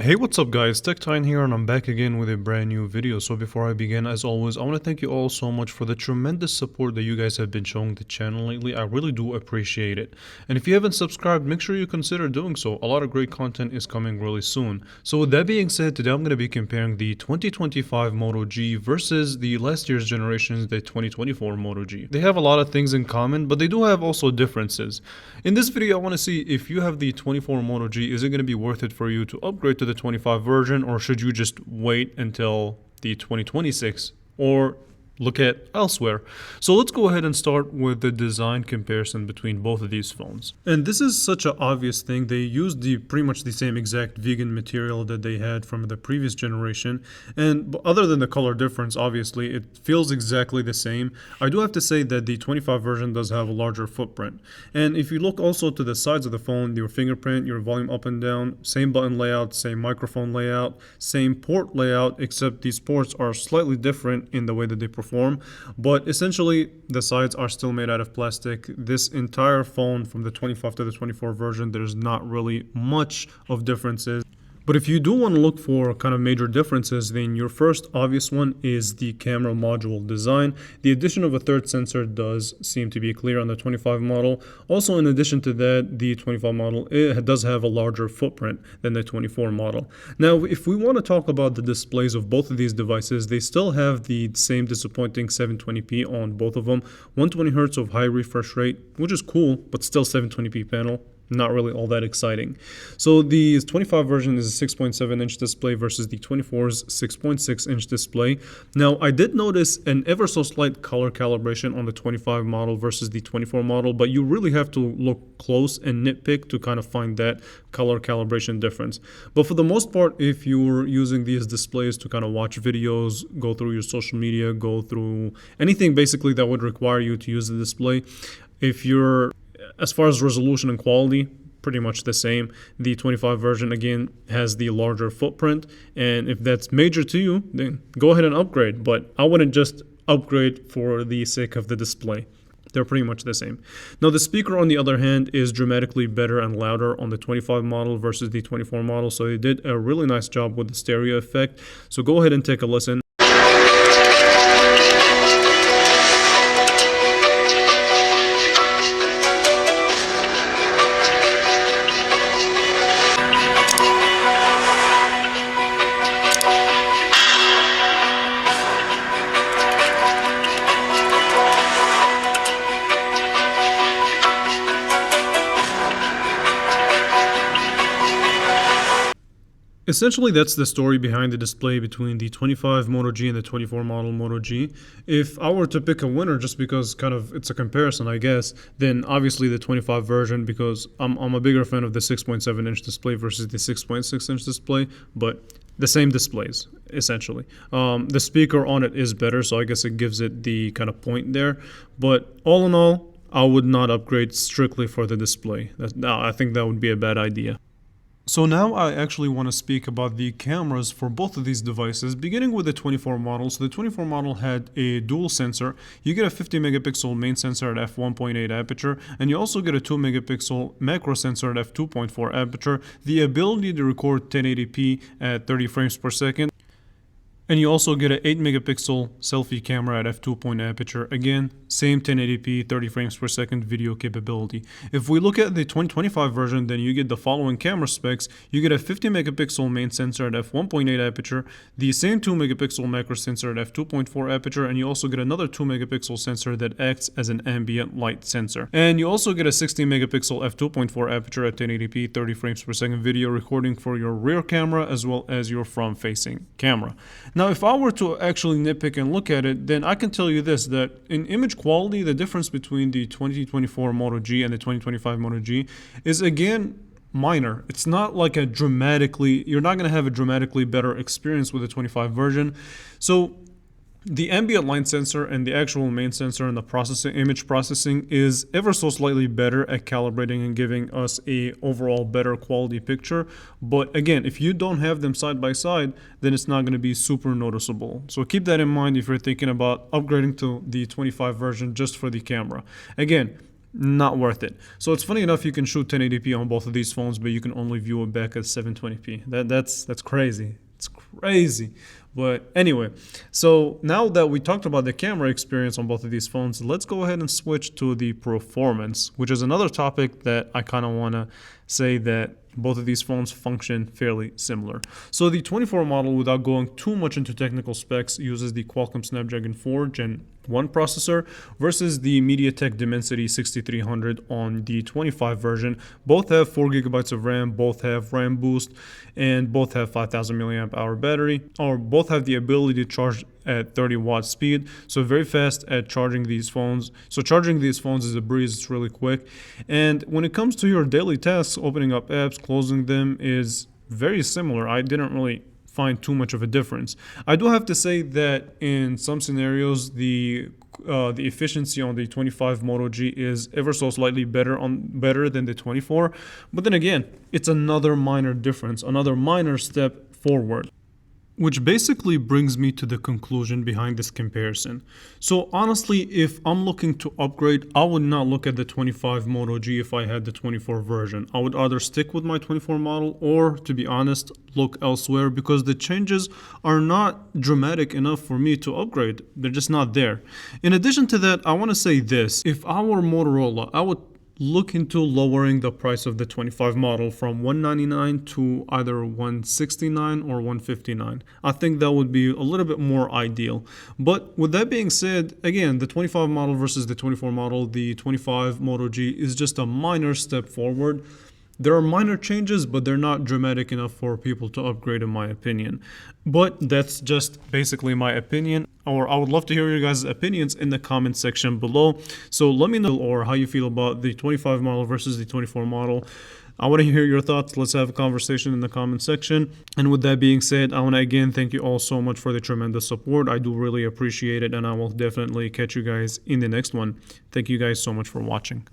Hey, what's up guys, TechTine here and I'm back again with a brand new video. So before I begin, as always, I want to thank you all so much for the tremendous support that you guys have been showing the channel lately. I really do appreciate it. And if you haven't subscribed, make sure you consider doing so. A lot of great content is coming really soon. So with that being said, today I'm going to be comparing the 2025 Moto G versus the last year's generations, the 2024 Moto G. They have a lot of things in common, but they do have also differences. In this video, I want to see if you have the 24 Moto G, is it going to be worth it for you to upgrade to the 25 version, or should you just wait until the 2026 or look at elsewhere? So let's go ahead and start with the design comparison between both of these phones. And this is such an obvious thing. They used pretty much the same exact vegan material that they had from the previous generation, and other than the color difference, obviously it feels exactly the same. I do have to say that the 25 version does have a larger footprint, and if you look also to the sides of the phone, your fingerprint, your volume up and down, same button layout, same microphone layout, same port layout, except these ports are slightly different in the way that they perform. But essentially the sides are still made out of plastic. This entire phone from the 25 to the 24 version, there's not really much of differences. But if you do want to look for kind of major differences, then your first obvious one is the camera module design. The addition of a third sensor does seem to be clear on the 25 model. Also, in addition to that, the 25 model, it does have a larger footprint than the 24 model. Now, if we want to talk about the displays of both of these devices, they still have the same disappointing 720p on both of them. 120 Hz of high refresh rate, which is cool, but still 720p panel. Not really all that exciting. So the 25 version is a 6.7-inch display versus the 24's 6.6-inch display. Now, I did notice an ever so slight color calibration on the 25 model versus the 24 model, but you really have to look close and nitpick to kind of find that color calibration difference. But for the most part, if you're using these displays to kind of watch videos, go through your social media, go through anything basically that would require you to use the display, as far as resolution and quality, pretty much the same. The 25 version, again, has the larger footprint, and if that's major to you, then go ahead and upgrade, but I wouldn't just upgrade for the sake of the display. They're pretty much the same. Now, the speaker, on the other hand, is dramatically better and louder on the 25 model versus the 24 model, so they did a really nice job with the stereo effect. So go ahead and take a listen. Essentially, that's the story behind the display between the 25 Moto G and the 24 model Moto G. If I were to pick a winner, just because kind of it's a comparison, I guess, then obviously the 25 version, because I'm a bigger fan of the 6.7-inch display versus the 6.6-inch display, but the same displays, essentially. The speaker on it is better, so I guess it gives it the kind of point there. But all in all, I would not upgrade strictly for the display. I think that would be a bad idea. So now I actually want to speak about the cameras for both of these devices, beginning with the 24 model. So the 24 model had a dual sensor. You get a 50 megapixel main sensor at f1.8 aperture, and you also get a 2 megapixel macro sensor at f2.4 aperture, the ability to record 1080p at 30 frames per second. And you also get an 8 megapixel selfie camera at f2.0 aperture. Again, same 1080p 30 frames per second video capability. If we look at the 2025 version, then you get the following camera specs. You get a 50 megapixel main sensor at f1.8 aperture, the same 2 megapixel macro sensor at f2.4 aperture, and you also get another 2 megapixel sensor that acts as an ambient light sensor. And you also get a 16 megapixel f2.4 aperture at 1080p 30 frames per second video recording for your rear camera as well as your front facing camera. Now, if I were to actually nitpick and look at it, then I can tell you this, that in image quality, the difference between the 2024 Moto G and the 2025 Moto G is, again, minor. It's not like you're not going to have a dramatically better experience with the 25 version. So the ambient light sensor and the actual main sensor and the image processing is ever so slightly better at calibrating and giving us a overall better quality picture. But again, if you don't have them side by side, then it's not going to be super noticeable. So keep that in mind if you're thinking about upgrading to the 25 version just for the camera. Again, not worth it. So it's funny enough, you can shoot 1080p on both of these phones, but you can only view it back at 720p. That's crazy. It's crazy. But anyway, so now that we talked about the camera experience on both of these phones, let's go ahead and switch to the performance, which is another topic that I kind of want to say that both of these phones function fairly similar. So the 24 model, without going too much into technical specs, uses the Qualcomm Snapdragon 4 Gen 1 processor versus the MediaTek Dimensity 6300 on the 25 version. Both have 4 gigabytes of RAM, both have RAM boost, and both have 5000 milliamp hour battery, or both have the ability to charge at 30 watt speed, so very fast at charging these phones. So charging these phones is a breeze, it's really quick. And when it comes to your daily tasks, opening up apps, closing them is very similar. I didn't really find too much of a difference. I do have to say that in some scenarios, the efficiency on the 25 Moto G is ever so slightly better than the 24. But then again, it's another minor difference, another minor step forward. Which basically brings me to the conclusion behind this comparison. So honestly, if I'm looking to upgrade, I would not look at the 25 Moto G if I had the 24 version. I would either stick with my 24 model or, to be honest, look elsewhere, because the changes are not dramatic enough for me to upgrade. They're just not there. In addition to that, I want to say this. If I were Motorola, I would look into lowering the price of the 25 model from $199 to either $169 or $159. I think that would be a little bit more ideal. But with that being said, again, the 25 model versus the 24 model, the 25 Moto G is just a minor step forward. There are minor changes, but they're not dramatic enough for people to upgrade, in my opinion. But that's just basically my opinion, or I would love to hear your guys' opinions in the comment section below. So let me know or how you feel about the 25 model versus the 24 model. I want to hear your thoughts. Let's have a conversation in the comment section. And with that being said, I want to again thank you all so much for the tremendous support. I do really appreciate it, and I will definitely catch you guys in the next one. Thank you guys so much for watching.